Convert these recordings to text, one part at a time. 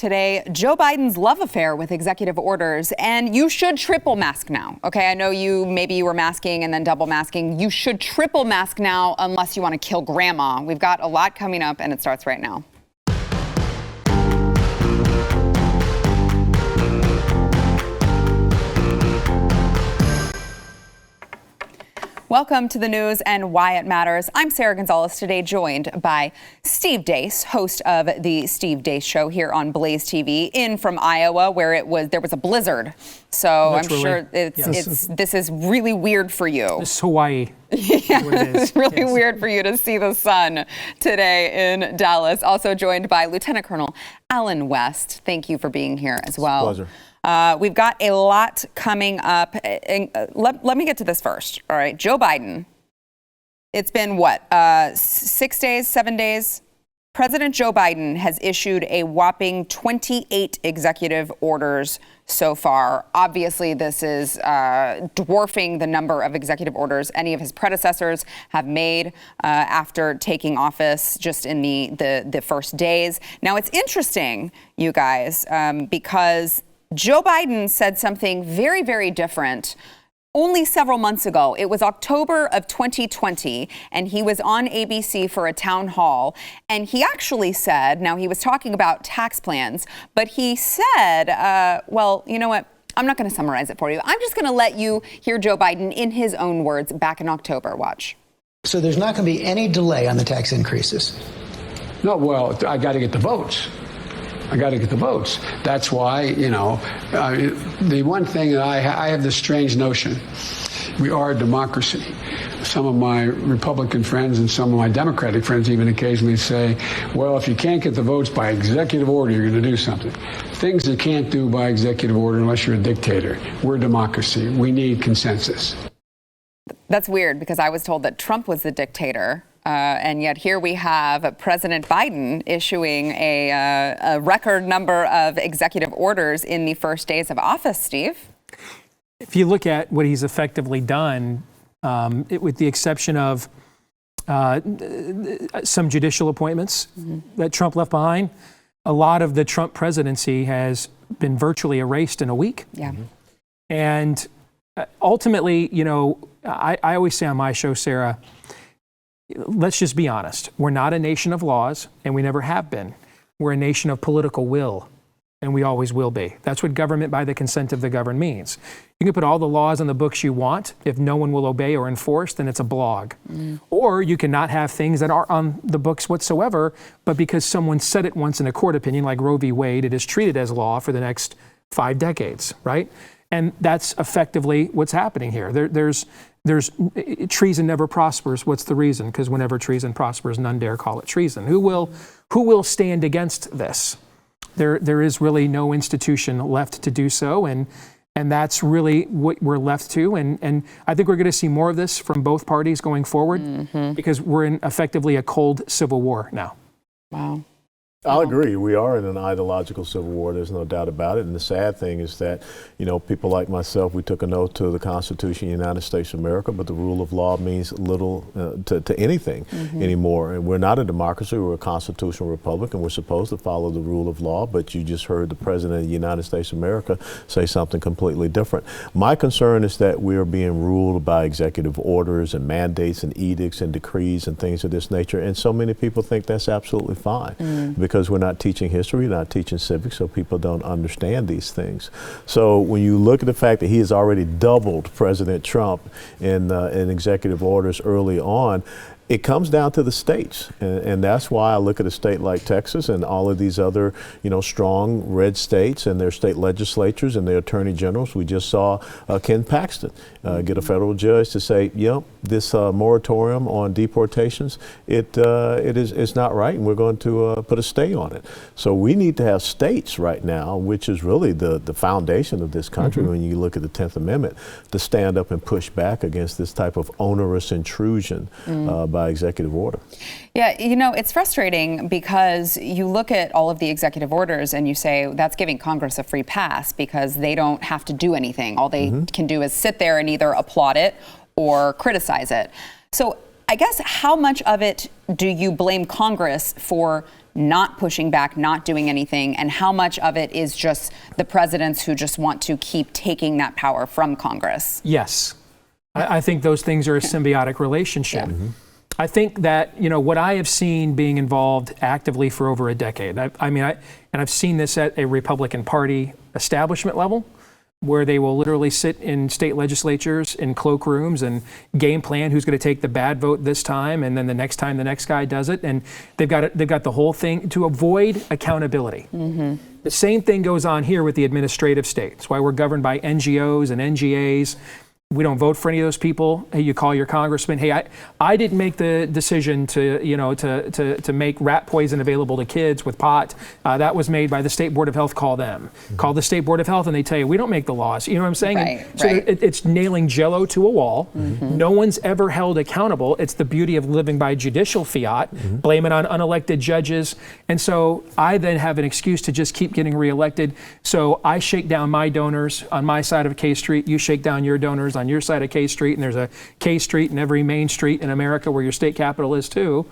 Today, Joe Biden's love affair with executive orders, and you should triple mask now. Okay, I know maybe you were masking and then double masking. You should triple mask now unless you want to kill grandma. We've got a lot coming up, and it starts right now. Welcome to the news and why it matters. I'm Sarah Gonzalez, today joined by Steve Deace, host of the Steve Deace Show here on BlazeTV, in from Iowa, where there was a blizzard. So I'm sure this is really weird for you. This is Hawaii. Yeah, it's really weird for you to see the sun today in Dallas. Also joined by Lieutenant Colonel Alan West. Thank you for being here as well. It's a pleasure. We've got a lot coming up. Let me get to this first. All right, Joe Biden. It's been 6 days, 7 days? President Joe Biden has issued a whopping 28 executive orders so far. Obviously, this is dwarfing the number of executive orders any of his predecessors have made after taking office just in the first days. Now, it's interesting, you guys, because Joe Biden said something very, very different only several months ago. It was October of 2020, and he was on ABC for a town hall, and he actually said, now he was talking about tax plans, but he said, well, you know what? I'm not going to summarize it for you. I'm just going to let you hear Joe Biden in his own words back in October. Watch. So there's not going to be any delay on the tax increases? No, well, I got to get the votes. That's why, the one thing that I have this strange notion. We are a democracy. Some of my Republican friends and some of my Democratic friends even occasionally say, well, if you can't get the votes by executive order, you're going to do something. Things you can't do by executive order unless you're a dictator. We're a democracy. We need consensus. That's weird, because I was told that Trump was the dictator. And yet here we have President Biden issuing a record number of executive orders in the first days of office, Steve. If you look at what he's effectively done, with the exception of some judicial appointments that Trump left behind, a lot of the Trump presidency has been virtually erased in a week. Yeah. And ultimately, I always say on my show, Sarah, let's just be honest. We're not a nation of laws, and we never have been. We're a nation of political will, and we always will be. That's what government by the consent of the governed means. You can put all the laws on the books you want. If no one will obey or enforce, then it's a blog. Or you cannot have things that are on the books whatsoever, but because someone said it once in a court opinion, like Roe v. Wade, it is treated as law for the next 5 decades, right? And that's effectively what's happening here. There's treason never prospers. What's the reason? Because whenever treason prospers, none dare call it treason. Who will stand against this? There is really no institution left to do so, and that's really what we're left to. And I think we're going to see more of this from both parties going forward, because we're in effectively a cold civil war now. Wow. I'll agree. We are in an ideological civil war. There's no doubt about it. And the sad thing is that, people like myself, we took an oath to the Constitution of the United States of America, but the rule of law means little to anything anymore. And we're not a democracy. We're a constitutional republic, and we're supposed to follow the rule of law. But you just heard the President of the United States of America say something completely different. My concern is that we are being ruled by executive orders and mandates and edicts and decrees and things of this nature. And so many people think that's absolutely fine. Because we're not teaching history, not teaching civics, so people don't understand these things. So when you look at the fact that he has already doubled President Trump in executive orders early on, it comes down to the states, and that's why I look at a state like Texas and all of these other, strong red states and their state legislatures and their attorney generals. We just saw Ken Paxton get a federal judge to say, this moratorium on deportations, it's not right, and we're going to put a stay on it. So we need to have states right now, which is really the foundation of this country when you look at the 10th Amendment, to stand up and push back against this type of onerous intrusion by executive order. Yeah, it's frustrating because you look at all of the executive orders and you say that's giving Congress a free pass because they don't have to do anything. All they can do is sit there and either applaud it or criticize it. So I guess how much of it do you blame Congress for not pushing back, not doing anything, and how much of it is just the presidents who just want to keep taking that power from Congress? Yes. I think those things are a symbiotic relationship. I think that, what I have seen being involved actively for over a decade, I've seen this at a Republican Party establishment level, where they will literally sit in state legislatures in cloakrooms and game plan who's going to take the bad vote this time, and then the next time the next guy does it, and they've got the whole thing to avoid accountability. The same thing goes on here with the administrative state. That's why we're governed by NGOs and NGAs. We don't vote for any of those people. Hey, you call your congressman. Hey, I didn't make the decision to make rat poison available to kids with pot. That was made by the State Board of Health. Call them. Call the State Board of Health, and they tell you we don't make the laws. You know what I'm saying? Right, So right. it's nailing Jello to a wall. No one's ever held accountable. It's the beauty of living by judicial fiat. Blame it on unelected judges, and so I then have an excuse to just keep getting reelected. So I shake down my donors on my side of K Street. You shake down your donors on your side of K Street, and there's a K Street in every main street in America where your state capital is too.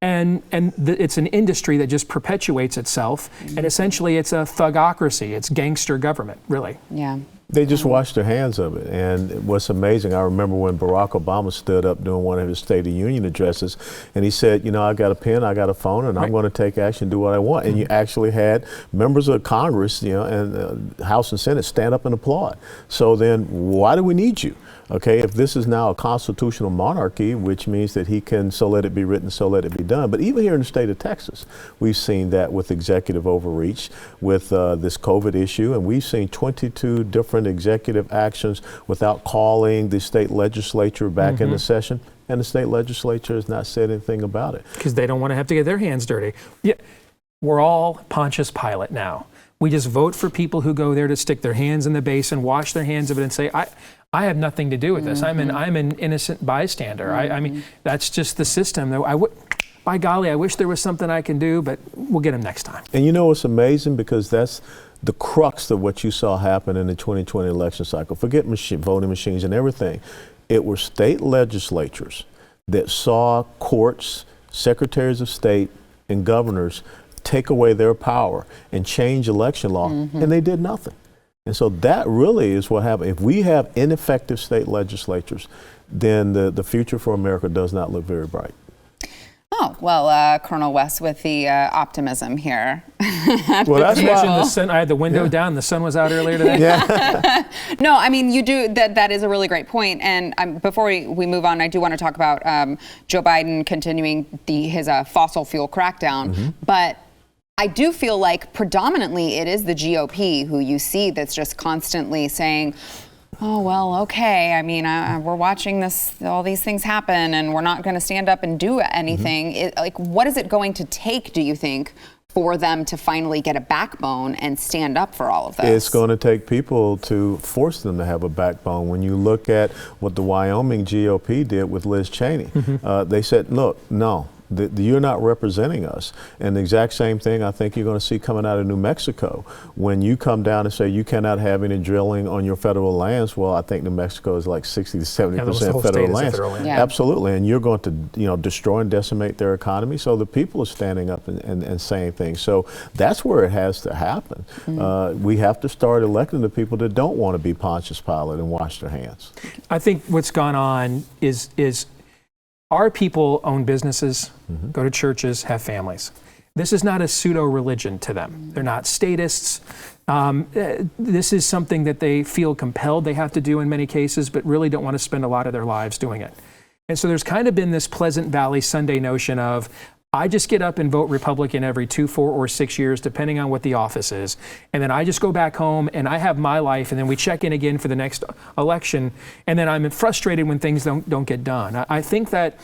And it's an industry that just perpetuates itself, and essentially it's a thugocracy. It's gangster government, really. Yeah. They just washed their hands of it. And what's amazing, I remember when Barack Obama stood up doing one of his State of the Union addresses, and he said, I got a pen, I got a phone, and I'm going to take action, do what I want. And you actually had members of Congress, and House and Senate stand up and applaud. So then why do we need you? Okay, if this is now a constitutional monarchy, which means that he can, so let it be written, so let it be done. But even here in the state of Texas, we've seen that with executive overreach, with this COVID issue, and we've seen 22 different executive actions without calling the state legislature back into session, and the state legislature has not said anything about it. Because they don't want to have to get their hands dirty. Yeah, we're all Pontius Pilate now. We just vote for people who go there to stick their hands in the basin, wash their hands of it, and say, I have nothing to do with this. I'm an innocent bystander. I mean, that's just the system. By golly, I wish there was something I can do, but we'll get them next time. And you know what's amazing? Because that's the crux of what you saw happen in the 2020 election cycle. Forget voting machines and everything. It were state legislatures that saw courts, secretaries of state, and governors take away their power and change election law, and they did nothing. And so that really is what happened. If we have ineffective state legislatures, then the future for America does not look very bright. Oh, well, Colonel West with the optimism here. Well, that's why I had the window down. The sun was out earlier today. No, I mean, you do. That is a really great point. And before we move on, I do want to talk about Joe Biden continuing his fossil fuel crackdown. But I do feel like predominantly it is the GOP who you see that's just constantly saying, oh, well, okay. I mean, we're watching all these things happen, and we're not going to stand up and do anything. What is it going to take, do you think, for them to finally get a backbone and stand up for all of this? It's going to take people to force them to have a backbone. When you look at what the Wyoming GOP did with Liz Cheney, they said, look, no. You're not representing us. And the exact same thing I think you're going to see coming out of New Mexico. When you come down and say you cannot have any drilling on your federal lands, well, I think New Mexico is like 60 to 70% federal lands. Yeah. Absolutely. And you're going to destroy and decimate their economy. So the people are standing up and saying things. So that's where it has to happen. We have to start electing the people that don't want to be Pontius Pilate and wash their hands. I think what's gone on is our people own businesses, go to churches, have families. This is not a pseudo-religion to them. They're not statists. This is something that they feel compelled they have to do in many cases, but really don't want to spend a lot of their lives doing it. And so there's kind of been this Pleasant Valley Sunday notion of, I just get up and vote Republican every 2, 4, or 6 years, depending on what the office is. And then I just go back home and I have my life, and then we check in again for the next election. And then I'm frustrated when things don't get done. I think that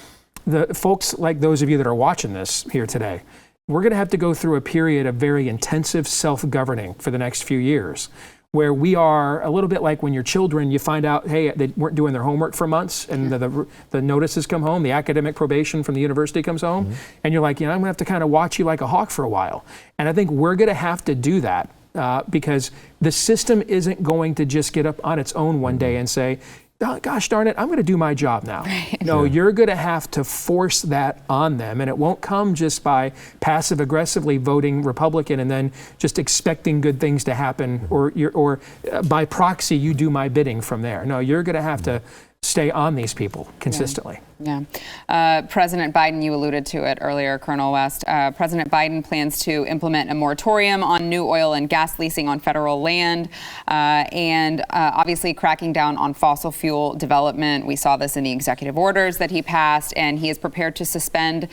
the folks like those of you that are watching this here today, we're going to have to go through a period of very intensive self-governing for the next few years, where we are a little bit like when your children, you find out, hey, they weren't doing their homework for months, and the notices come home, the academic probation from the university comes home, and you're like, I'm going to have to kind of watch you like a hawk for a while. And I think we're going to have to do that because the system isn't going to just get up on its own one day and say, gosh darn it, I'm going to do my job now. Right. No, you're going to have to force that on them. And it won't come just by passive aggressively voting Republican and then just expecting good things to happen, or by proxy, you do my bidding from there. No, you're going to have to stay on these people consistently. Yeah. President Biden, you alluded to it earlier, Colonel West. President Biden plans to implement a moratorium on new oil and gas leasing on federal land, and obviously cracking down on fossil fuel development. We saw this in the executive orders that he passed, and he is prepared to suspend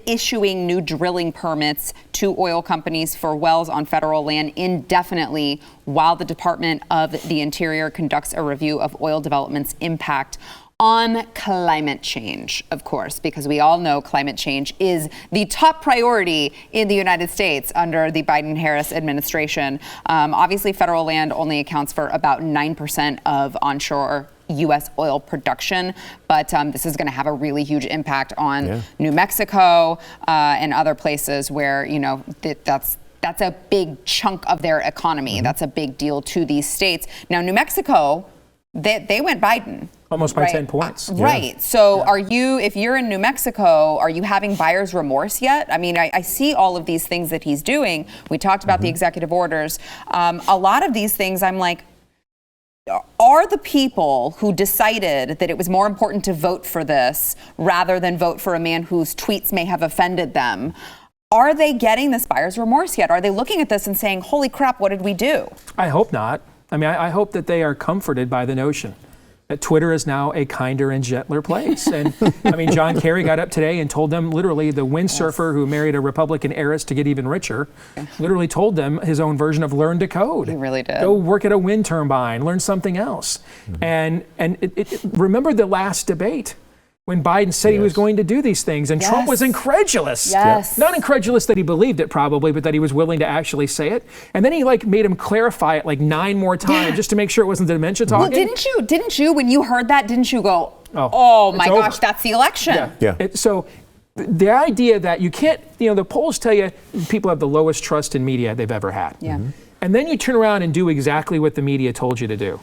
issuing new drilling permits to oil companies for wells on federal land indefinitely while the Department of the Interior conducts a review of oil development's impact on climate change, of course, because we all know climate change is the top priority in the United States under the Biden-Harris administration. Obviously, federal land only accounts for about 9% of onshore U.S. oil production, but this is going to have a really huge impact on New Mexico and other places where, that's a big chunk of their economy. That's a big deal to these states. Now, New Mexico, they went Biden. Almost by 10 points. Right. So if you're in New Mexico, are you having buyer's remorse yet? I mean, I see all of these things that he's doing. We talked about the executive orders. A lot of these things, I'm like, are the people who decided that it was more important to vote for this rather than vote for a man whose tweets may have offended them, are they getting this buyer's remorse yet? Are they looking at this and saying, holy crap, what did we do? I hope not. I mean, I hope that they are comforted by the notion that Twitter is now a kinder and gentler place. And I mean, John Kerry got up today and told them, literally, the windsurfer who married a Republican heiress to get even richer, literally told them his own version of learn to code. He really did. Go work at a wind turbine, learn something else. And remember the last debate when Biden said he was going to do these things, and Trump was incredulous. Not incredulous that he believed it probably, but that he was willing to actually say it. And then he made him clarify it 9 more times just to make sure it wasn't the dementia talking. Well, didn't you, when you heard that, didn't you go, oh my gosh, that's the election? So the idea that you can't, the polls tell you people have the lowest trust in media they've ever had. And then you turn around and do exactly what the media told you to do.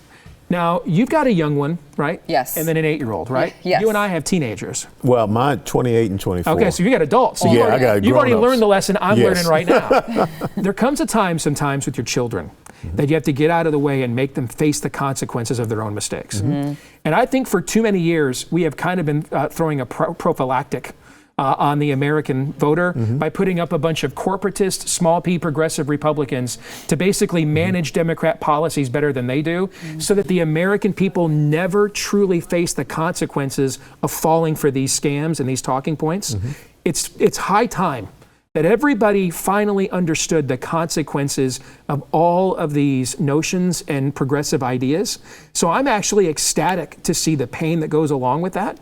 Now, you've got a young one, right? Yes. And then an 8-year-old, right? Yes. You and I have teenagers. Well, mine 28 and 24. Okay, so you got adults. So I got you've already grown-ups. learned the lesson I'm learning right now. There comes a time sometimes with your children that you have to get out of the way and make them face the consequences of their own mistakes. And I think for too many years, we have kind of been throwing a prophylactic on the American voter by putting up a bunch of corporatist, small p progressive Republicans to basically manage Democrat policies better than they do, so that the American people never truly face the consequences of falling for these scams and these talking points. It's high time that everybody finally understood the consequences of all of these notions and progressive ideas. So I'm actually ecstatic to see the pain that goes along with that,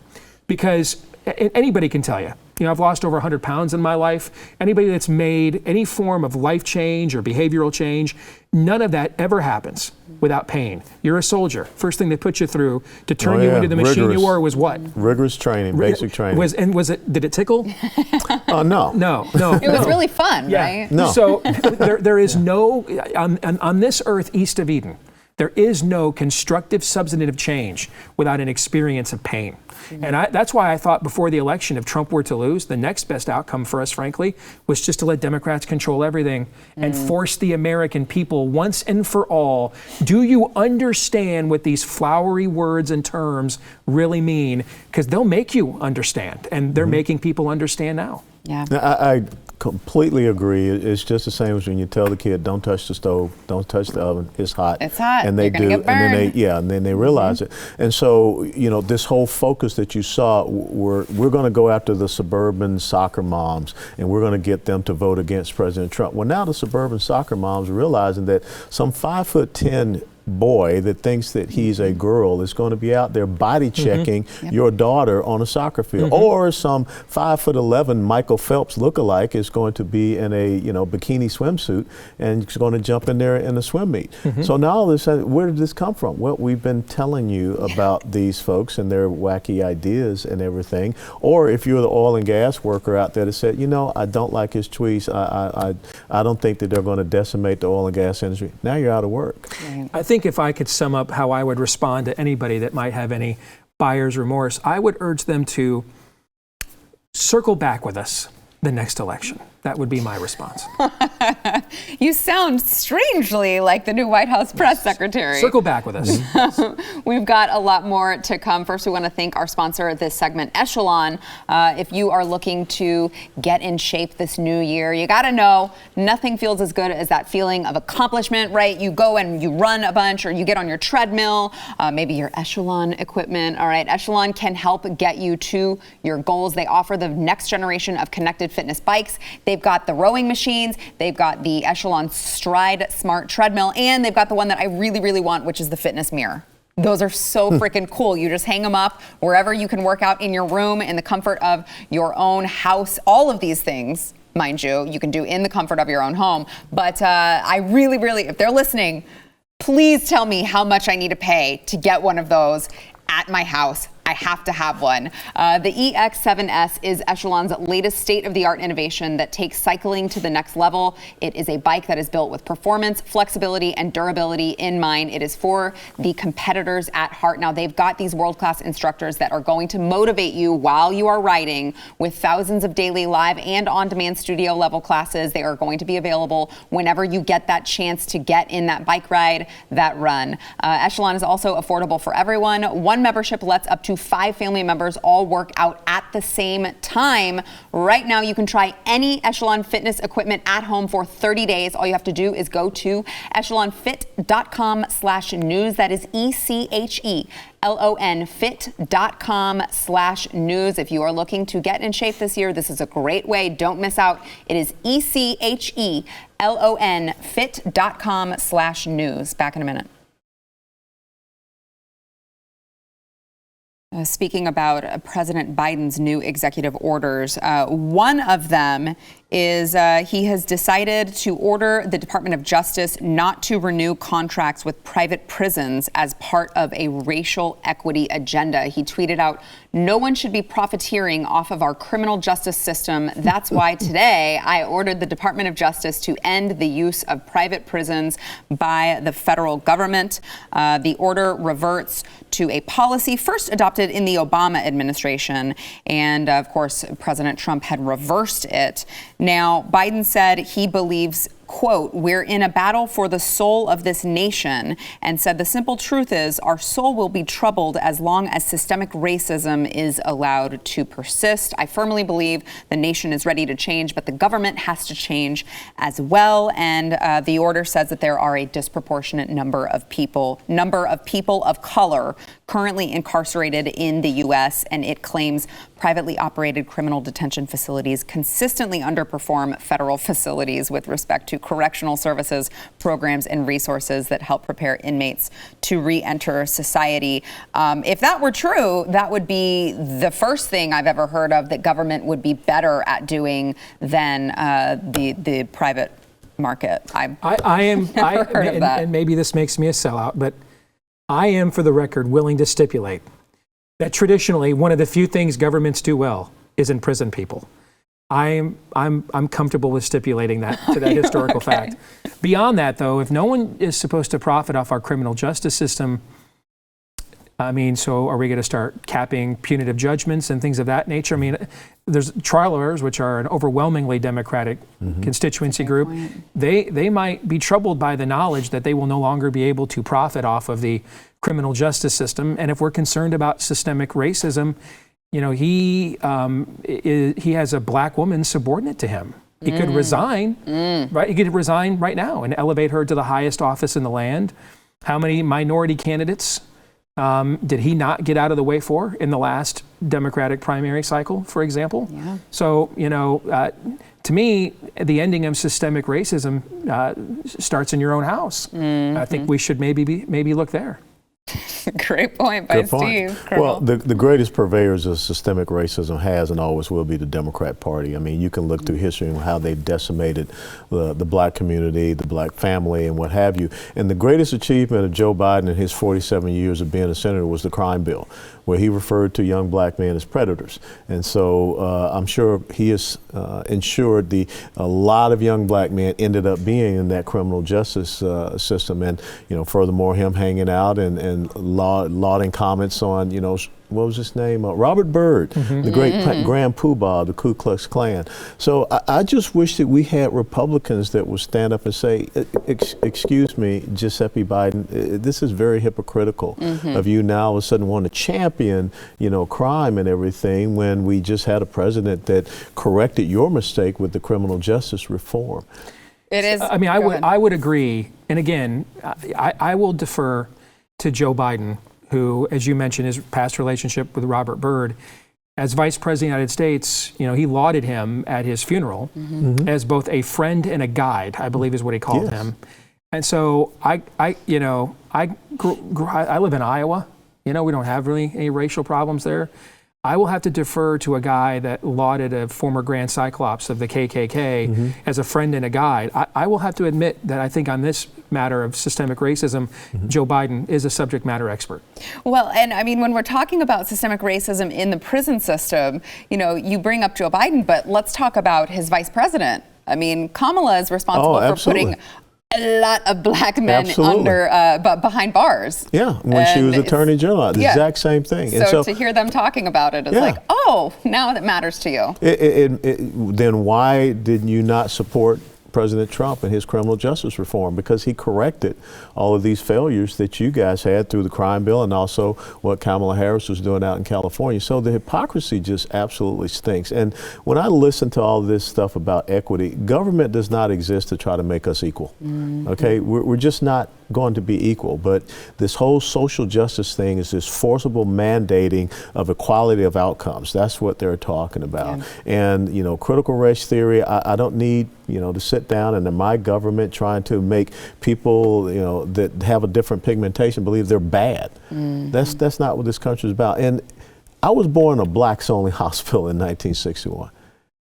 because anybody can tell you, I've lost over 100 pounds in my life. Anybody that's made any form of life change or behavioral change, none of that ever happens without pain. You're a soldier. First thing they put you through to turn you into the machine you were was what? Rigorous training, basic training. Did it tickle? No. No. It was really fun, right? No. So there is no, on this earth east of Eden, there is no constructive substantive change without an experience of pain. And that's why I thought before the election, if Trump were to lose, the next best outcome for us, frankly, was just to let Democrats control everything and force the American people once and for all. Do you understand what these flowery words and terms really mean? Because they'll make you understand, and they're making people understand now. Yeah. I completely agree. It's just the same as when you tell the kid, don't touch the stove, don't touch the oven, it's hot. It's hot. And they You're gonna do, get burned. and then they realize it. And so, this whole focus that you saw, we're going to go after the suburban soccer moms, and we're going to get them to vote against President Trump. Well, now the suburban soccer moms are realizing that some 5'10" boy that thinks that he's a girl is going to be out there body checking your daughter on a soccer field, or some 5'11" Michael Phelps lookalike is going to be in a bikini swimsuit and is going to jump in there in a swim meet. So now all of a sudden, where did this come from? Well, we've been telling you about these folks and their wacky ideas and everything. Or if you're the oil and gas worker out there that said, I don't like his tweets, I don't think that they're going to decimate the oil and gas industry. Now you're out of work. I think think if I could sum up how I would respond to anybody that might have any buyer's remorse, I would urge them to circle back with us the next election. That would be my response. You sound strangely like the new White House press secretary. Circle back with us. We've got a lot more to come. First, we want to thank our sponsor of this segment, Echelon. If you are looking to get in shape this new year, you got to know nothing feels as good as that feeling of accomplishment, right? You go and you run a bunch, or you get on your treadmill, maybe your Echelon equipment. All right, Echelon can help get you to your goals. They offer the next generation of connected fitness bikes. They've got the rowing machines, they've got the Echelon Stride Smart Treadmill, and they've got the one that I really, really want, which is the fitness mirror. Those are so freaking cool. You just hang them up wherever you can work out in your room, in the comfort of your own house. All of these things, mind you, you can do in the comfort of your own home. But I really, really, if they're listening, please tell me how much I need to pay to get one of those at my house. I have to have one. The EX7S is Echelon's latest state-of-the-art innovation that takes cycling to the next level. It is a bike that is built with performance, flexibility, and durability in mind. It is for the competitors at heart. Now, they've got these world-class instructors that are going to motivate you while you are riding with thousands of daily live and on-demand studio-level classes. They are going to be available whenever you get that chance to get in that bike ride, that run. Echelon is also affordable for everyone. One membership lets up to 5 family members all work out at the same time. Right now, you can try any Echelon fitness equipment at home for 30 days. All you have to do is go to echelonfit.com/news. That is ECHELON fit.com/news. If you are looking to get in shape this year, this is a great way. Don't miss out. It is ECHELON fit.com/news. Back in a minute. Speaking about President Biden's new executive orders, one of them is he has decided to order the Department of Justice not to renew contracts with private prisons as part of a racial equity agenda. He tweeted out, "No one should be profiteering off of our criminal justice system. That's why today I ordered the Department of Justice to end the use of private prisons by the federal government." The order reverts to a policy first adopted in the Obama administration. And of course, President Trump had reversed it. Now, Biden said he believes, quote, "We're in a battle for the soul of this nation," and said the simple truth is our soul will be troubled as long as systemic racism is allowed to persist. I firmly believe the nation is ready to change, but the government has to change as well. And the order says that there are a disproportionate number of people of color currently incarcerated in the U.S., and it claims privately operated criminal detention facilities consistently underperform federal facilities with respect to correctional services, programs, and resources that help prepare inmates to re-enter society. If that were true, that would be the first thing I've ever heard of that government would be better at doing than the private market. I am heard of that. And maybe this makes me a sellout, but I am, for the record, willing to stipulate that traditionally one of the few things governments do well is imprison people. I'm comfortable with stipulating that to that historical fact. Beyond that, though, if no one is supposed to profit off our criminal justice system, I mean, so are we going to start capping punitive judgments and things of that nature? I mean, there's trial lawyers, which are an overwhelmingly Democratic constituency group. They might be troubled by the knowledge that they will no longer be able to profit off of the criminal justice system. And if we're concerned about systemic racism, you know, he has a black woman subordinate to him. He could resign, right? He could resign right now and elevate her to the highest office in the land. How many minority candidates did he not get out of the way for in the last Democratic primary cycle, for example? Yeah. So, you know, to me, the ending of systemic racism starts in your own house. I think we should maybe look there. Great point by Steve. Well, the greatest purveyors of systemic racism has and always will be the Democrat Party. I mean, you can look through history and how they've decimated the black community, the black family, and what have you. And the greatest achievement of Joe Biden in his 47 years of being a senator was the crime bill. where he referred to young black men as predators. And so I'm sure he has ensured a lot of young black men ended up being in that criminal justice system. And, furthermore, him hanging out and lauding comments on, what was his name? Robert Byrd, the great Grand Poobah of the Ku Klux Klan. So I just wish that we had Republicans that would stand up and say, excuse me, Giuseppe Biden, this is very hypocritical of you now all of a sudden want to champion, crime and everything when we just had a president that corrected your mistake with the criminal justice reform. It is. I mean, I would agree. And again, I will defer to Joe Biden, who, as you mentioned, his past relationship with Robert Byrd. As Vice President of the United States, he lauded him at his funeral as both a friend and a guide, I believe is what he called him. And so I live in Iowa. We don't have really any racial problems there. I will have to defer to a guy that lauded a former Grand Cyclops of the KKK as a friend and a guide. I will have to admit that I think on this matter of systemic racism, Joe Biden is a subject matter expert. Well, and I mean, when we're talking about systemic racism in the prison system, you bring up Joe Biden, but let's talk about his vice president. I mean, Kamala is responsible for putting a lot of black men behind bars. Yeah, when she was Attorney General, the exact same thing. So to hear them talking about it is like, now that matters to you. Then why did you not support President Trump and his criminal justice reform? Because he corrected all of these failures that you guys had through the crime bill and also what Kamala Harris was doing out in California. So the hypocrisy just absolutely stinks. And when I listen to all this stuff about equity, government does not exist to try to make us equal. Okay, we're just not going to be equal. But this whole social justice thing is this forcible mandating of equality of outcomes. That's what they're talking about. And critical race theory, I don't need to sit down and in my government trying to make people that have a different pigmentation believe they're bad. That's not what this country is about. And I was born in a blacks only hospital in 1961.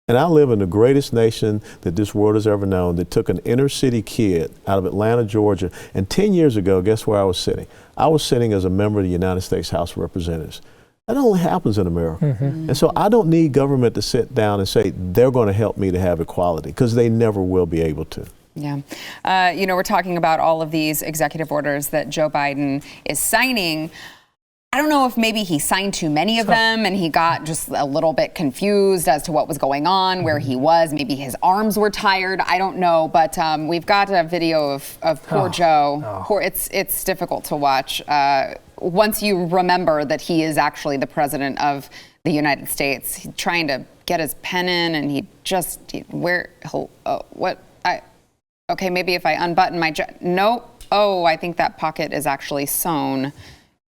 And I live in the greatest nation that this world has ever known that took an inner city kid out of Atlanta, Georgia. And 10 years ago, guess where I was sitting? I was sitting as a member of the United States House of Representatives. That only happens in America. And so I don't need government to sit down and say they're going to help me to have equality, because they never will be able to. Yeah. We're talking about all of these executive orders that Joe Biden is signing. I don't know if maybe he signed too many of them and he got just a little bit confused as to what was going on, where he was. Maybe his arms were tired. I don't know. But we've got a video of poor Joe. It's difficult to watch once you remember that he is actually the president of the United States. He's trying to get his pen in and he just, okay, maybe if I unbutton my, I think that pocket is actually sewn.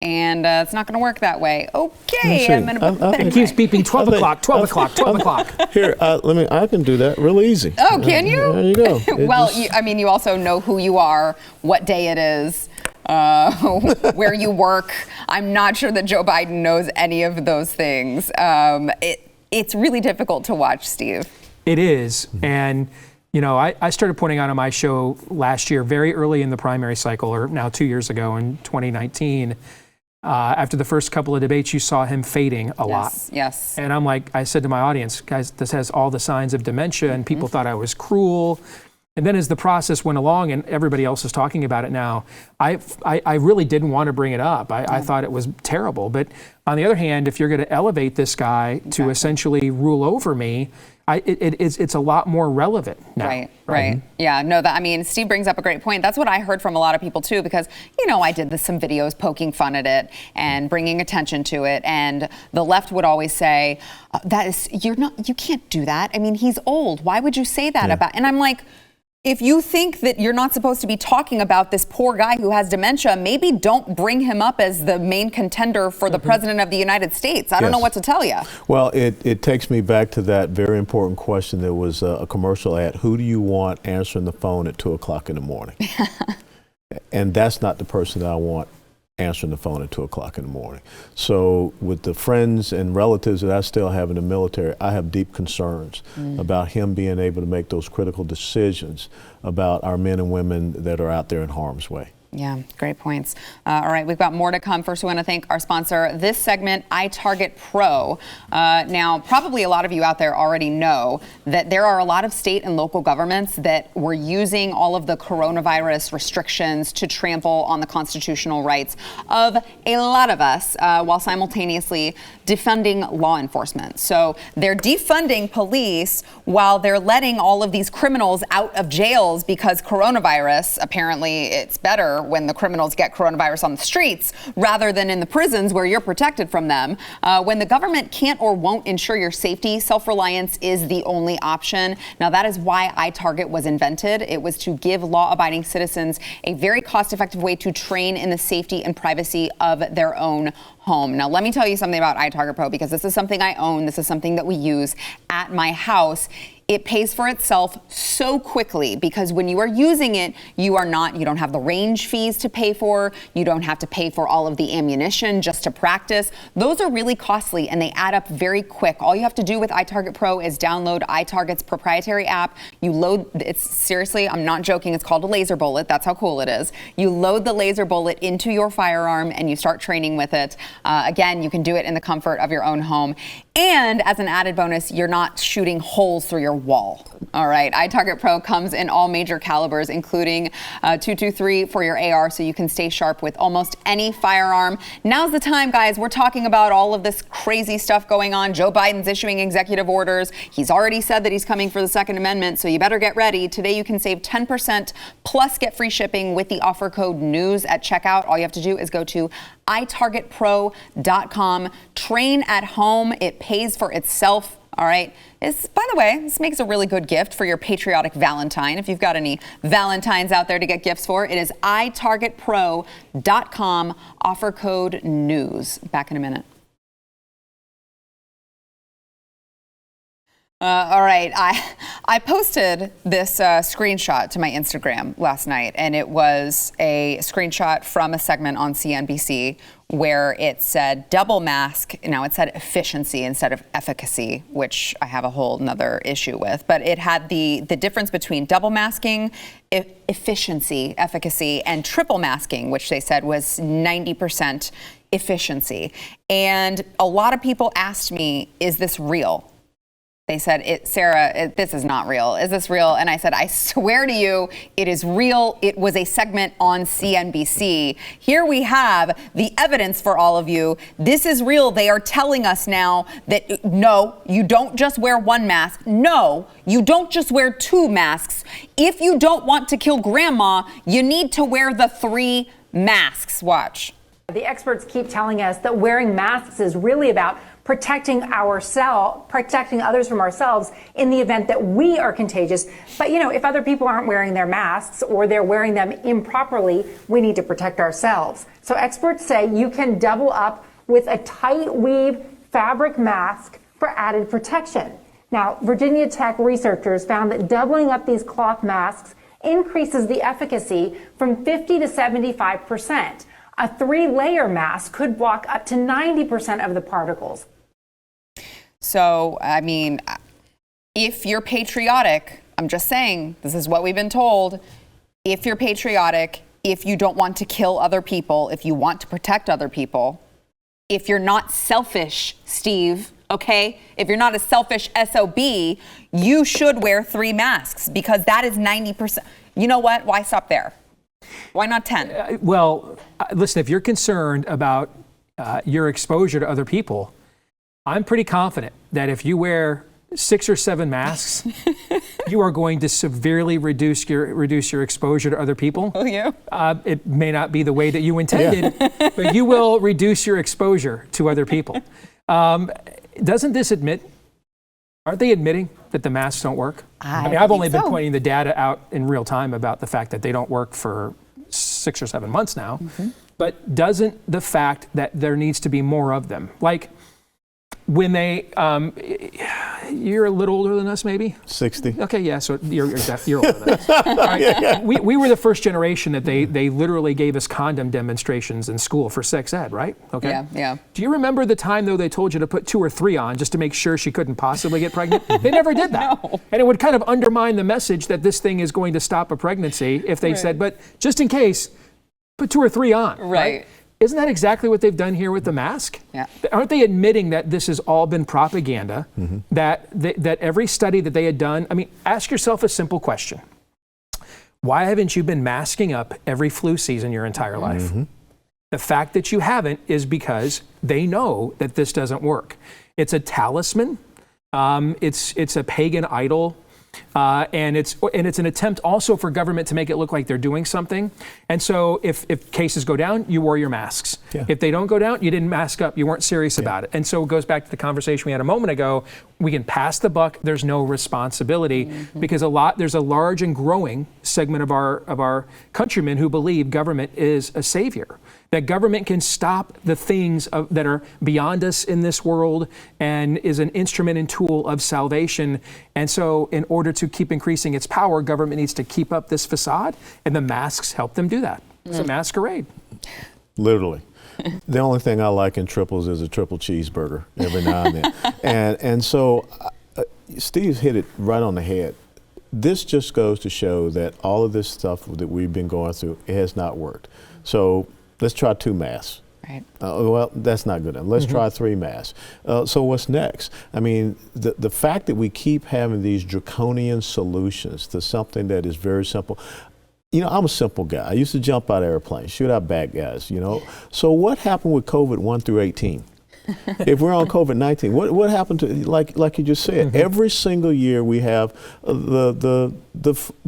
And it's not going to work that way. Okay, I'm going to put it keeps beeping 12 o'clock, 12 o'clock, 12 o'clock. Here, I can do that real easy. Oh, can you? There you go. Well, you also know who you are, what day it is, where you work. I'm not sure that Joe Biden knows any of those things. It's really difficult to watch, Steve. It is. And I started pointing out on my show last year, very early in the primary cycle, or now 2 years ago in 2019, after the first couple of debates, you saw him fading a lot. Yes. And I said to my audience, guys, this has all the signs of dementia, and people thought I was cruel. And then as the process went along and everybody else is talking about it now, I really didn't want to bring it up. I thought it was terrible. But on the other hand, if you're going to elevate this guy to essentially rule over me, it's a lot more relevant now. Right. Yeah, no, Steve brings up a great point. That's what I heard from a lot of people too, because, I did some videos poking fun at it and bringing attention to it. And the left would always say, you can't do that. I mean, he's old. Why would you say that about? And I'm like, if you think that you're not supposed to be talking about this poor guy who has dementia, maybe don't bring him up as the main contender for the president of the United States. I don't know what to tell you. Well, it takes me back to that very important question. There was a commercial ad. Who do you want answering the phone at 2 o'clock in the morning? And that's not the person that I want answering the phone at 2 o'clock in the morning. So with the friends and relatives that I still have in the military, I have deep concerns about him being able to make those critical decisions about our men and women that are out there in harm's way. Yeah, great points. All right, we've got more to come. First, we want to thank our sponsor. This segment, iTarget Pro. Now, probably a lot of you out there already know that there are a lot of state and local governments that were using all of the coronavirus restrictions to trample on the constitutional rights of a lot of us while simultaneously defunding law enforcement. So they're defunding police while they're letting all of these criminals out of jails because coronavirus, apparently it's better when the criminals get coronavirus on the streets rather than in the prisons where you're protected from them. When the government can't or won't ensure your safety, self-reliance is the only option. Now, that is why iTarget was invented. It was to give law-abiding citizens a very cost-effective way to train in the safety and privacy of their own home. Now, let me tell you something about iTarget Pro, because this is something I own. This is something that we use at my house. It pays for itself so quickly because when you are using it, you don't have the range fees to pay for. You don't have to pay for all of the ammunition just to practice. Those are really costly and they add up very quick. All you have to do with iTarget Pro is download iTarget's proprietary app. You load, it's seriously, I'm not joking, it's called a laser bullet. That's how cool it is. You load the laser bullet into your firearm and you start training with it. Again, you can do it in the comfort of your own home. And as an added bonus, you're not shooting holes through your wall. All right, iTarget Pro comes in all major calibers, including .223 for your AR, so you can stay sharp with almost any firearm. Now's the time, guys. We're talking about all of this crazy stuff going on. Joe Biden's issuing executive orders. He's already said that he's coming for the Second Amendment, so you better get ready. Today, you can save 10% plus get free shipping with the offer code NEWS at checkout. All you have to do is go to itargetpro.com. Train at home. It pays for itself. All right. By the way, this makes a really good gift for your patriotic Valentine. If you've got any Valentines out there to get gifts for, it is itargetpro.com. Offer code NEWS. Back in a minute. All right, I posted this screenshot to my Instagram last night, and it was a screenshot from a segment on CNBC where it said double mask. Now, it said efficiency instead of efficacy, which I have a whole nother issue with. But it had the difference between double masking, efficiency, efficacy, and triple masking, which they said was 90% efficiency. And a lot of people asked me, is this real? They said, Sarah, this is not real. Is this real? And I said, I swear to you, it is real. It was a segment on CNBC. Here we have the evidence for all of you. This is real. They are telling us now that, no, you don't just wear one mask. No, you don't just wear two masks. If you don't want to kill grandma, you need to wear the 3 masks. Watch. The experts keep telling us that wearing masks is really about protecting others from ourselves in the event that we are contagious. But, if other people aren't wearing their masks or they're wearing them improperly, we need to protect ourselves. So experts say you can double up with a tight weave fabric mask for added protection. Now, Virginia Tech researchers found that doubling up these cloth masks increases the efficacy from 50 to 75%. A 3-layer mask could block up to 90% of the particles. So, I mean, if you're patriotic, I'm just saying, this is what we've been told. If you're patriotic, if you don't want to kill other people, if you want to protect other people, if you're not selfish, Steve, okay? If you're not a selfish SOB, you should wear 3 masks because that is 90%. You know what? Why stop there? Why not 10? Listen, if you're concerned about your exposure to other people, I'm pretty confident that if you wear 6 or 7 masks, you are going to severely reduce your exposure to other people. Will you? It may not be the way that you intended, but you will reduce your exposure to other people. Doesn't this aren't they admitting that the masks don't work? I mean, I've only been pointing the data out in real time about the fact that they don't work for 6 or 7 months now. Mm-hmm. But doesn't the fact that there needs to be more of them, like when they, you're a little older than us, maybe? 60. Okay, yeah, so you're older than us. Right. We were the first generation that they literally gave us condom demonstrations in school for sex ed, right? Okay. Yeah. Do you remember the time, though, they told you to put 2 or 3 on just to make sure she couldn't possibly get pregnant? They never did that. No. And it would kind of undermine the message that this thing is going to stop a pregnancy if they said, but just in case, put 2 or 3 on. Right. Isn't that exactly what they've done here with the mask? Yeah. Aren't they admitting that this has all been propaganda? That every study that they had done, I mean, ask yourself a simple question. Why haven't you been masking up every flu season your entire life? The fact that you haven't is because they know that this doesn't work. It's a talisman. It's a pagan idol. And it's an attempt also for government to make it look like they're doing something. And so if cases go down, you wore your masks. Yeah. If they don't go down, you didn't mask up. You weren't serious about it. And so it goes back to the conversation we had a moment ago. We can pass the buck. There's no responsibility because there's a large and growing segment of our countrymen who believe government is a savior. That government can stop the things that are beyond us in this world and is an instrument and tool of salvation. And so in order to keep increasing its power, government needs to keep up this facade, and the masks help them do that. It's a masquerade. Literally. The only thing I like in triples is a triple cheeseburger every now and then. and so Steve hit it right on the head. This just goes to show that all of this stuff that we've been going through, it has not worked. So let's try 2 masks. Right. Well, that's not good enough. Let's try 3 masks. So what's next? I mean, the fact that we keep having these draconian solutions to something that is very simple. You know, I'm a simple guy. I used to jump out of airplanes, shoot out bad guys, you know. So what happened with COVID 1 through 18? If we're on COVID-19, what happened to, like you just said, every single year we have the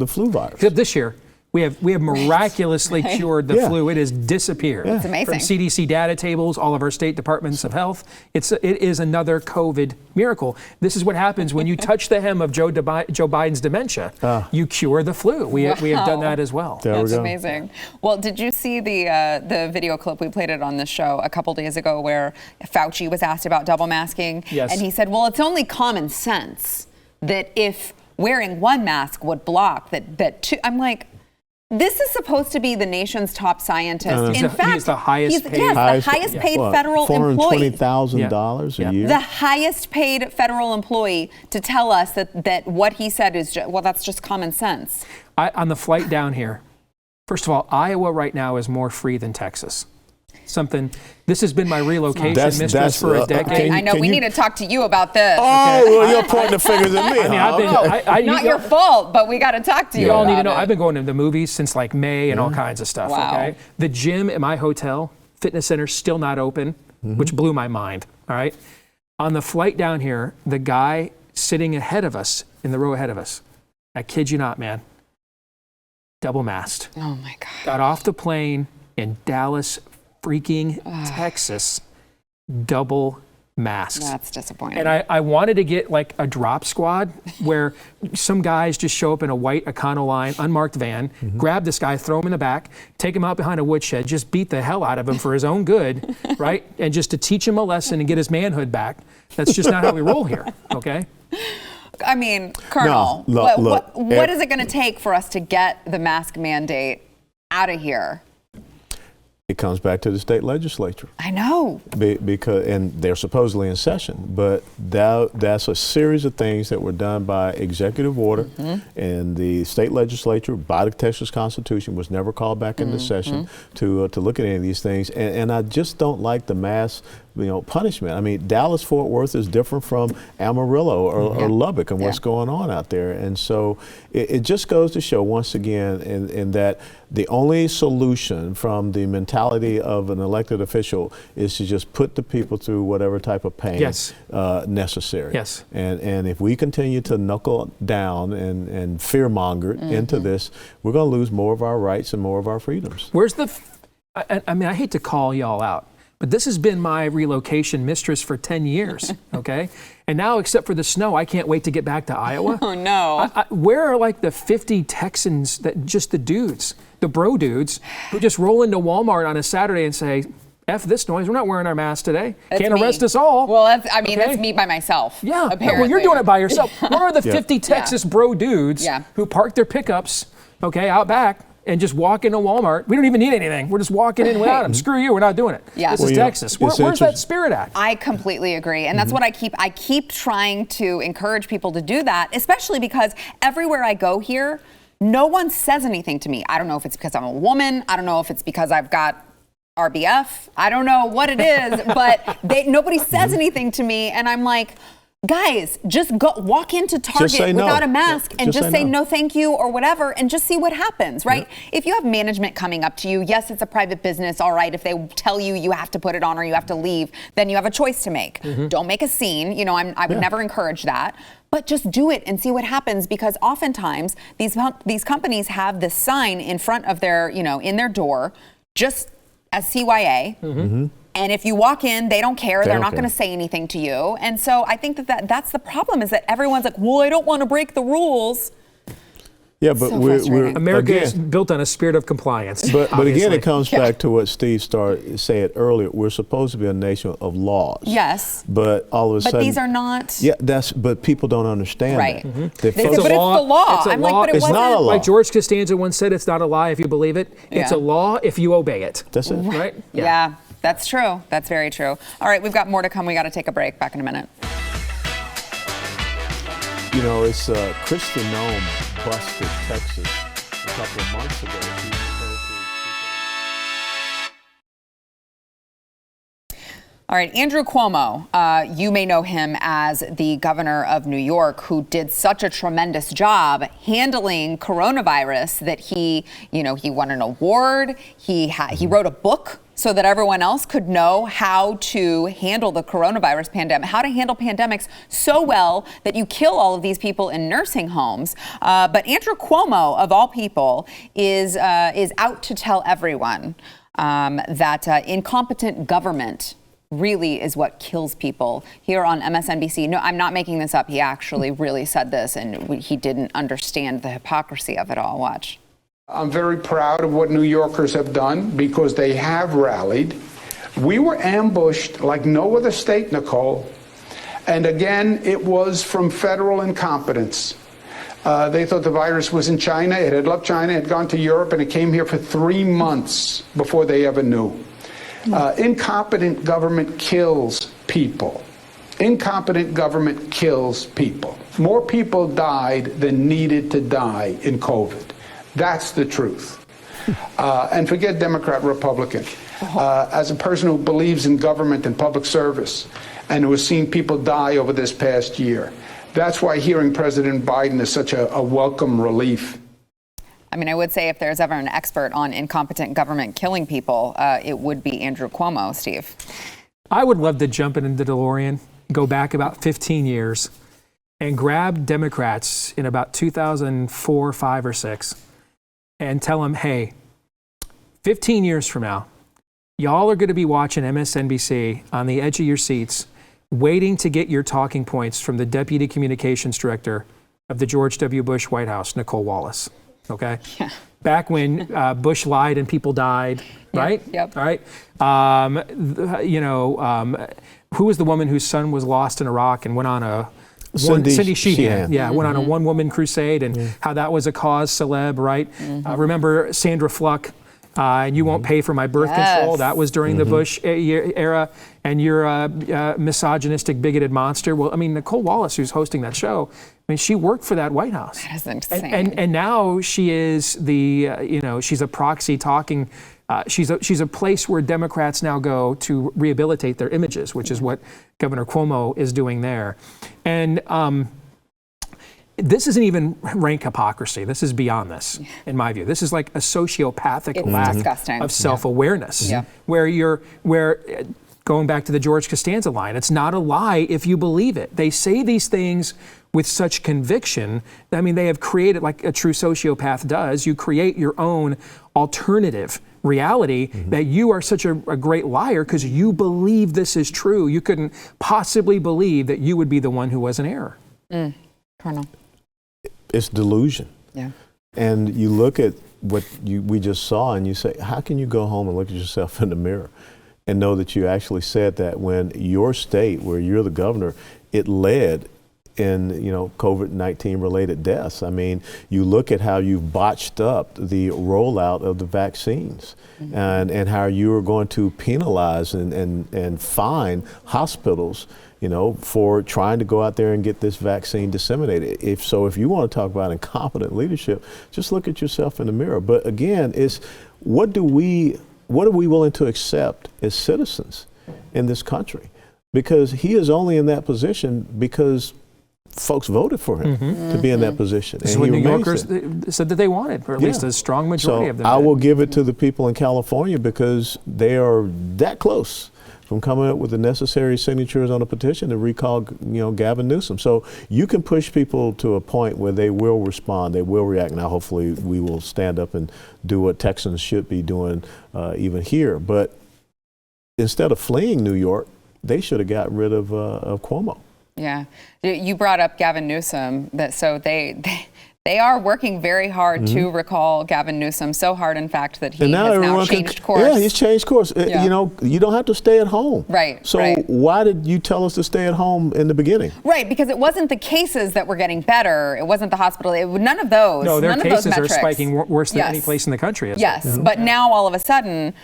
flu virus. Except this year. We have miraculously cured the flu. It has disappeared. It's amazing. From CDC data tables, all of our state departments of health. It is another COVID miracle. This is what happens when you touch the hem of Joe Biden's dementia. You cure the flu. We have done that as well. That's amazing. Well, did you see the video clip? We played it on the show a couple days ago where Fauci was asked about double masking. Yes. And he said, well, it's only common sense that if wearing 1 mask would block that 2. I'm like, this is supposed to be the nation's top scientist. In fact, he's the highest paid. Yes, the highest paid federal employee. $420,000 a year. The highest paid federal employee to tell us that what he said is, that's just common sense. On the flight down here, first of all, Iowa right now is more free than Texas. This has been my relocation mistress for a decade. I know, we need to talk to you about this. Oh, well, you're pointing the fingers at me. I mean, not your fault, but we got to talk to you. You all need to know, it. I've been going to the movies since like May and all kinds of stuff. Wow. Okay, the gym at my hotel, fitness center, still not open, which blew my mind. All right, on the flight down here, the guy sitting ahead of us, in the row ahead of us, I kid you not, man, double masked. Oh my God. Got off the plane in Dallas, freaking Texas, double masked. That's disappointing. And I wanted to get like a drop squad where some guys just show up in a white Econoline, unmarked van, grab this guy, throw him in the back, take him out behind a woodshed, just beat the hell out of him for his own good, right? And just to teach him a lesson and get his manhood back. That's just not how we roll here, okay? I mean, Colonel, what is it going to take for us to get the mask mandate out of here? It comes back to the state legislature. I know. Because they're supposedly in session, but that's a series of things that were done by executive order, and the state legislature, by the Texas Constitution, was never called back into session to look at any of these things. And I just don't like the mass punishment. I mean, Dallas-Fort Worth is different from Amarillo or Lubbock and what's going on out there. And so it just goes to show once again in that the only solution from the mentality of an elected official is to just put the people through whatever type of pain necessary. Yes. And if we continue to knuckle down and fear-monger into this, we're going to lose more of our rights and more of our freedoms. Where's I mean, I hate to call y'all out, but this has been my relocation mistress for 10 years, okay? And now, except for the snow, I can't wait to get back to Iowa. Oh, no. Where are like the 50 Texans, just the dudes, the bro dudes, who just roll into Walmart on a Saturday and say, F this noise, we're not wearing our masks today. Can't arrest us all. Well, that's me by myself. Yeah, apparently. well, you're doing it by yourself. Where are the 50 Texas bro dudes who park their pickups, out back, and just walk into Walmart? We don't even need anything. We're just walking in without them. Screw you, we're not doing it. Yeah. This is Texas. Where's that Spirit Act? I completely agree. And that's what I keep trying to encourage people to do that, especially because everywhere I go here, No one says anything to me. I don't know if it's because I'm a woman. I don't know if it's because I've got RBF. I don't know what it is, but nobody says anything to me. And I'm like, guys, just go walk into Target without a mask and just say no thank you or whatever and just see what happens, right? If you have management coming up to you, yes, it's a private business, all right. If they tell you you have to put it on or you have to leave, then you have a choice to make. Don't make a scene. You know, I would never encourage that. But just do it and see what happens, because oftentimes these companies have this sign in front of their, you know, in their door, just as CYA. And if you walk in, they don't care. They're not going to say anything to you. And so I think that's the problem, is that everyone's like, well, I don't want to break the rules. Yeah, but America is built on a spirit of compliance. But again, it comes back to what Steve said earlier. We're supposed to be a nation of laws. Yes. But all of a sudden, these are not. Yeah, but people don't understand. Right. That. But it's the law. It's a I'm law. like, but it it's wasn't. not a law. Like George Costanza once said, it's not a lie if you believe it. It's a law if you obey it. That's it. Right? Yeah, that's true. That's very true. All right, we've got more to come. We got to take a break. Back in a minute. You know, it's Kristi Noem busted Texas a couple of months ago. All right, Andrew Cuomo, you may know him as the governor of New York, who did such a tremendous job handling coronavirus that he won an award. He wrote a book so that everyone else could know how to handle the coronavirus pandemic, how to handle pandemics so well that you kill all of these people in nursing homes. But Andrew Cuomo, of all people, is out to tell everyone that incompetent government really is what kills people. Here on MSNBC, no, I'm not making this up. He actually really said this, and he didn't understand the hypocrisy of it all. Watch. I'm very proud of what New Yorkers have done, because they have rallied. We were ambushed like no other state, Nicole. And again, it was from federal incompetence. They thought the virus was in China. It had left China, it had gone to Europe, and it came here for 3 months before they ever knew. Incompetent government kills people. Incompetent government kills people. More people died than needed to die in COVID. That's the truth. And forget Democrat, Republican. As a person who believes in government and public service and who has seen people die over this past year, that's why hearing President Biden is such a welcome relief. I mean, I would say if there's ever an expert on incompetent government killing people, it would be Andrew Cuomo, Steve. I would love to jump in the DeLorean, go back about 15 years, and grab Democrats in about 2004, 5, or 6, and tell them, hey, 15 years from now, y'all are going to be watching MSNBC on the edge of your seats, waiting to get your talking points from the Deputy Communications Director of the George W. Bush White House, Nicole Wallace. Okay? Yeah. Back when Bush lied and people died, right? Yep. All right. Who was the woman whose son was lost in Iraq and went on a Cindy Sheehan. Yeah, went on a one-woman crusade, and how that was a cause celeb, right? Remember Sandra Fluck, and you won't pay for my birth control. That was during the Bush era, and you're a misogynistic, bigoted monster. Well, I mean, Nicole Wallace, who's hosting that show, I mean, she worked for that White House. That is insane. And now she is she's a proxy talking. She's a place where Democrats now go to rehabilitate their images, which is what Governor Cuomo is doing there. And this isn't even rank hypocrisy. This is beyond this, in my view. This is like a sociopathic lack of self-awareness, where going back to the George Costanza line, it's not a lie if you believe it. They say these things with such conviction. I mean, they have created, like a true sociopath does, you create your own alternative reality that you are such a great liar because you believe this is true. You couldn't possibly believe that you would be the one who was in error. Colonel. It's delusion. Yeah. And you look at what we just saw and you say, how can you go home and look at yourself in the mirror and know that you actually said that when your state, where you're the governor, it led in COVID-19 related deaths? I mean, you look at how you've botched up the rollout of the vaccines and how you are going to penalize and fine hospitals for trying to go out there and get this vaccine disseminated. If you want to talk about incompetent leadership, just look at yourself in the mirror. But again, it's what are we willing to accept as citizens in this country? Because he is only in that position because folks voted for him to be in that position. This is what New Yorkers said that they wanted, or at least a strong majority of them. I will give it to the people in California because they are that close from coming up with the necessary signatures on a petition to recall, Gavin Newsom. So you can push people to a point where they will respond, they will react. Now, hopefully, we will stand up and do what Texans should be doing even here. But instead of fleeing New York, they should have got rid of Cuomo. Yeah, you brought up Gavin Newsom. So they are working very hard to recall Gavin Newsom. So hard, in fact, that he has now changed course. Yeah, he's changed course. Yeah. You don't have to stay at home. Right. So why did you tell us to stay at home in the beginning? Right, because it wasn't the cases that were getting better. It wasn't the hospital. None of those. No, their cases are metrics. Spiking worse than any place in the country. Yes, but now all of a sudden,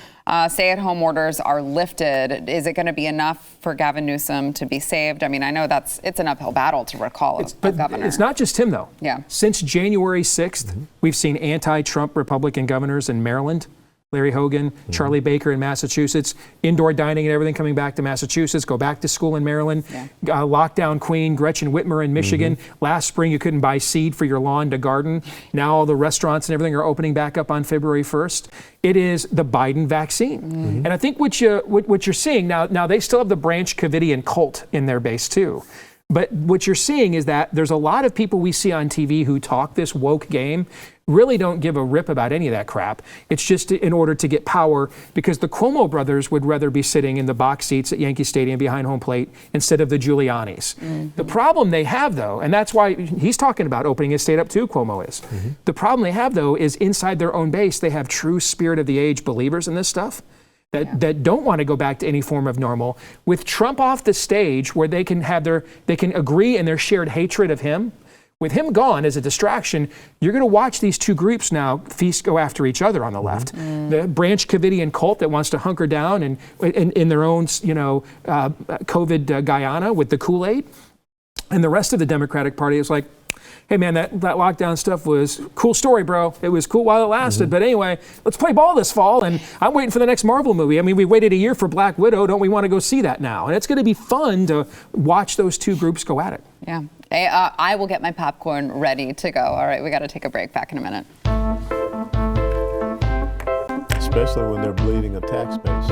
stay-at-home orders are lifted. Is it going to be enough for Gavin Newsom to be saved? I mean, I know it's an uphill battle to recall a governor. It's not just him, though. Yeah. Since January 6th, we've seen anti-Trump Republican governors in Maryland, Larry Hogan, Charlie Baker in Massachusetts, indoor dining and everything coming back to Massachusetts, go back to school in Maryland, lockdown queen Gretchen Whitmer in Michigan. Last spring, you couldn't buy seed for your lawn to garden. Now all the restaurants and everything are opening back up on February 1st. It is the Biden vaccine. And I think what you're seeing, now they still have the Branch Covidian cult in their base too. But what you're seeing is that there's a lot of people we see on TV who talk this woke game, really don't give a rip about any of that crap. It's just in order to get power, because the Cuomo brothers would rather be sitting in the box seats at Yankee Stadium behind home plate instead of the Giulianis. The problem they have, though, and that's why he's talking about opening his state up too, Cuomo is. The problem they have, though, is inside their own base, they have true spirit of the age believers in this stuff. That don't want to go back to any form of normal. With Trump off the stage, where they can agree in their shared hatred of him, with him gone as a distraction, you're going to watch these two groups now go after each other on the left. The Branch Covidian cult that wants to hunker down and in their own, COVID Guyana with the Kool-Aid, and the rest of the Democratic Party is like, hey man, that lockdown stuff was cool story, bro. It was cool while it lasted. But anyway, let's play ball this fall. And I'm waiting for the next Marvel movie. I mean, we waited a year for Black Widow. Don't we want to go see that now? And it's going to be fun to watch those two groups go at it. Yeah. Hey, I will get my popcorn ready to go. All right, we got to take a break. Back in a minute. Especially when they're bleeding a tax base.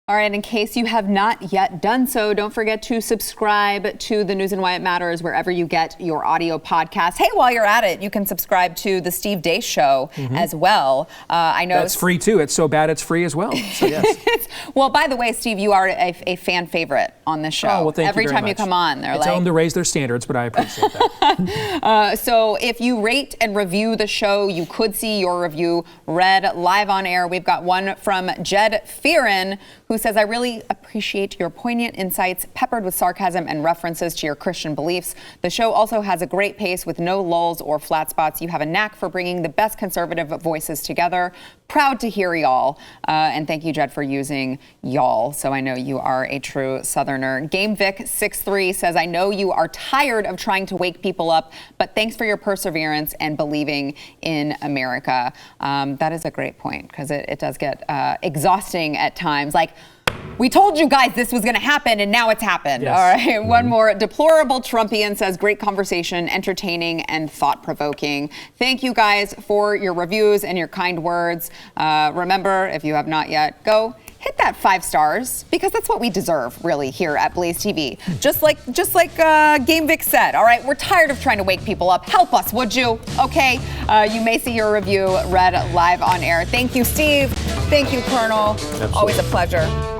All right, in case you have not yet done so, don't forget to subscribe to the News and Why It Matters wherever you get your audio podcast. Hey, while you're at it, you can subscribe to the Steve Deace Show as well. I know that's free too. It's so bad it's free as well. So yes. Well, by the way, Steve, you are a fan favorite on this show. Oh, well, thank Every you very time much. You come on, they're tell them to raise their standards, but I appreciate that. So if you rate and review the show, you could see your review read live on air. We've got one from Jed Fearon, who says, I really appreciate your poignant insights peppered with sarcasm and references to your Christian beliefs. The show also has a great pace with no lulls or flat spots. You have a knack for bringing the best conservative voices together. Proud to hear y'all. And thank you, Jed, for using y'all. So I know you are a true Southerner. GameVic63 says, I know you are tired of trying to wake people up, but thanks for your perseverance and believing in America. That is a great point, because it does get exhausting at times. Like, we told you guys this was going to happen, and now it's happened. Yes. All right. One more. Deplorable Trumpian says, great conversation, entertaining and thought-provoking. Thank you guys for your reviews and your kind words. Remember, if you have not yet, go hit that 5 stars, because that's what we deserve, really, here at Blaze TV. Just like Game Vic said. All right, we're tired of trying to wake people up. Help us, would you? Okay. You may see your review read live on air. Thank you, Steve. Thank you, Colonel. Absolutely. Always a pleasure.